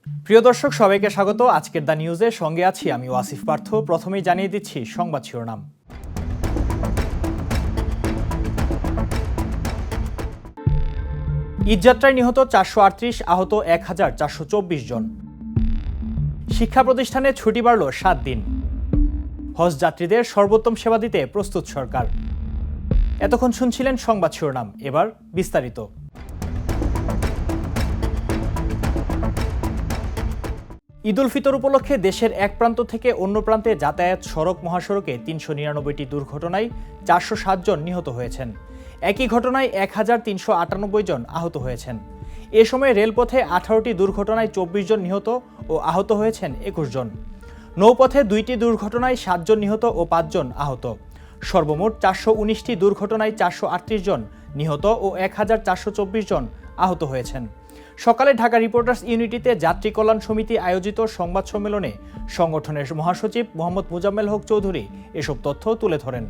প্রিয় দর্শক, সবাইকে স্বাগত। আজকের দ্য নিউজের সঙ্গে আছি আমি ওয়াসিফ পার্থ। প্রথমেই জানিয়ে দিচ্ছি সংবাদ শিরোনাম। ঈদযাত্রায় নিহত 438, আহত 1424 জন। শিক্ষা প্রতিষ্ঠানে ছুটি বাড়ল 7 দিন। হজ যাত্রীদের সর্বোত্তম সেবা দিতে প্রস্তুত সরকার। এতক্ষণ শুনছিলেন সংবাদ শিরোনাম, এবার বিস্তারিত। ঈদ উল ফিতর উপলক্ষে দেশের এক প্রান্ত থেকে অন্য প্রান্তে যাতায়াত সড়ক মহাসড়কে 399টি দুর্ঘটনায় 407 জন নিহত হয়েছেন। একই ঘটনায় 1398 জন আহত হয়েছেন। এ সময় রেলপথে 18টি দুর্ঘটনায় 24 জন নিহত ও আহত হয়েছেন 21 জন। নৌপথে 2টি দুর্ঘটনায় 7 জন নিহত ও 5 জন আহত। সর্বমোট 419টি দুর্ঘটনায় 438 জন নিহত ও 1424 জন আহত হয়েছেন। সকালে ঢাকা রিপোর্টার্স ইউনিটিতে যাত্রী কল্যাণ সমিতি আয়োজিত সংবাদ সম্মেলনে সংগঠনের মহাসচিব মোহাম্মদ মুজাম্মেল হক চৌধুরী এসব তথ্য তুলে ধরেন।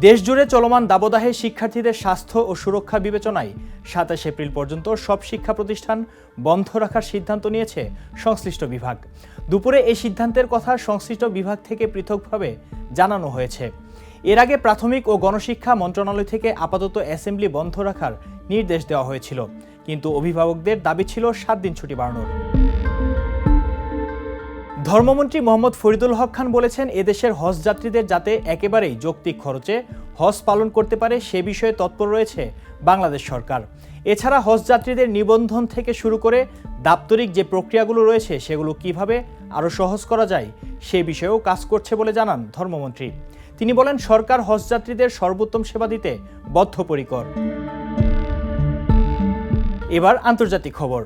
দেশজুড়ে চলমান দাবদাহে শিক্ষার্থীদের স্বাস্থ্য ও সুরক্ষা বিবেচনায় 27 এপ্রিল পর্যন্ত সব শিক্ষা প্রতিষ্ঠান বন্ধ রাখার সিদ্ধান্ত নিয়েছে সংশ্লিষ্ট বিভাগ। দুপুরে এই সিদ্ধান্তের কথা সংশ্লিষ্ট বিভাগ থেকে পৃথকভাবে জানানো হয়েছে। এর আগে প্রাথমিক ও গণশিক্ষা মন্ত্রণালয় থেকে আপাতত অ্যাসেম্বলি বন্ধ রাখার নির্দেশ দেওয়া হয়েছিল, কিন্তু অভিভাবকদের দাবি ছিল 7 দিন ছুটি বাড়ানোর। ধর্মমন্ত্রী মোহাম্মদ ফরিদুল হক খান বলেছেন, এদেশের হজ যাত্রীদের যাতে একেবারেই যৌক্তিক খরচে হজ পালন করতে পারে সে বিষয়ে তৎপর রয়েছে বাংলাদেশ সরকার। এছাড়া হজ যাত্রীদের নিবন্ধন থেকে শুরু করে দাপ্তরিক যে প্রক্রিয়াগুলো রয়েছে সেগুলো কিভাবে আরও সহজ করা যায় সে বিষয়েও কাজ করছে বলে জানান ধর্মমন্ত্রী। তিনি বলেন, সরকার হজ যাত্রীদের সর্বোত্তম সেবা দিতে বদ্ধপরিকর। এবার আন্তর্জাতিক খবর।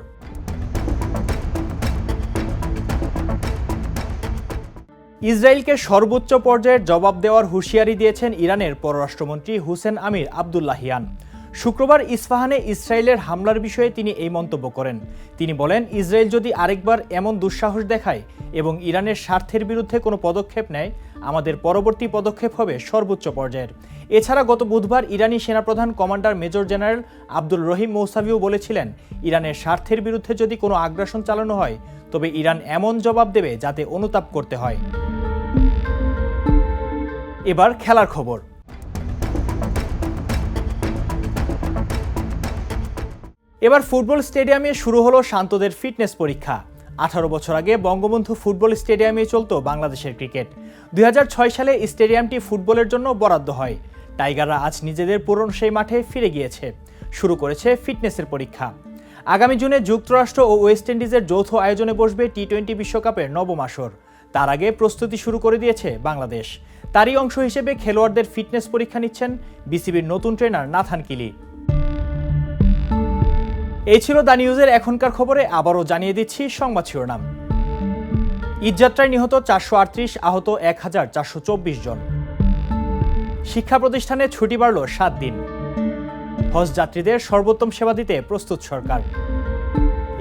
ইসরায়েলকে সর্বোচ্চ পর্যায়ের জবাব দেওয়ার হুঁশিয়ারি দিয়েছেন ইরানের পররাষ্ট্রমন্ত্রী হুসেন আমির আবদুল্লাহিয়ান। শুক্রবার ইস্পাহানে ইসরায়েলের হামলার বিষয়ে তিনি এই মন্তব্য করেন। তিনি বলেন, ইসরায়েল যদি আরেকবার এমন দুঃসাহস দেখায় এবং ইরানের স্বার্থের বিরুদ্ধে কোনো পদক্ষেপ নেয়, আমাদের পরবর্তী পদক্ষেপ হবে সর্বোচ্চ পর্যায়ের। এছাড়া গত বুধবার ইরানি সেনাপ্রধান কমান্ডার মেজর জেনারেল আব্দুল রহিম মৌসাভিও বলেছিলেন, ইরানের স্বার্থের বিরুদ্ধে যদি কোনো আগ্রাসন চালানো হয় তবে ইরান এমন জবাব দেবে যাতে অনুতাপ করতে হয়। এবার খেলার খবর। এবার ফুটবল স্টেডিয়ামে শুরু হলো শান্তদের ফিটনেস পরীক্ষা। 18 বছর আগে বঙ্গবন্ধু ফুটবল স্টেডিয়ামে চলত বাংলাদেশের ক্রিকেট। 2006 সালে স্টেডিয়ামটি ফুটবলের জন্য বরাদ্দ হয়। টাইগাররা আজ নিজেদের পুরনো সেই মাঠে ফিরে গিয়েছে, শুরু করেছে ফিটনেসের পরীক্ষা। আগামী জুনে যুক্তরাষ্ট্র ও ওয়েস্ট ইন্ডিজের যৌথ আয়োজনে বসবে টি-20 বিশ্বকাপের নবম আসর। তার আগে প্রস্তুতি শুরু করে দিয়েছে বাংলাদেশ। তারই অংশ হিসেবে খেলোয়াড়দের ফিটনেস পরীক্ষা নিচ্ছেন বিসিবির নতুন ট্রেনার নাথান কিলি। এই ছিল দ্য নিউজের এখনকার খবরে। আবারও জানিয়ে দিচ্ছি সংবাদ শিরোনাম। ঈদযাত্রায় নিহত 438, আহত 1424 জন। শিক্ষা প্রতিষ্ঠানে ছুটি বাড়ল 7 দিন। হজ যাত্রীদের সর্বোত্তম সেবা দিতে প্রস্তুত সরকার।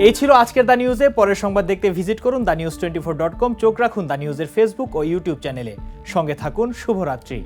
এই ছিল আজকের দ্য নিউজে। পরের সংবাদ দেখতে ভিজিট করুন দ্য নিউজ 24.com। চোখ রাখুন দ্য নিউজের ফেসবুক ও ইউটিউব চ্যানেলে। সঙ্গে থাকুন। শুভরাত্রি।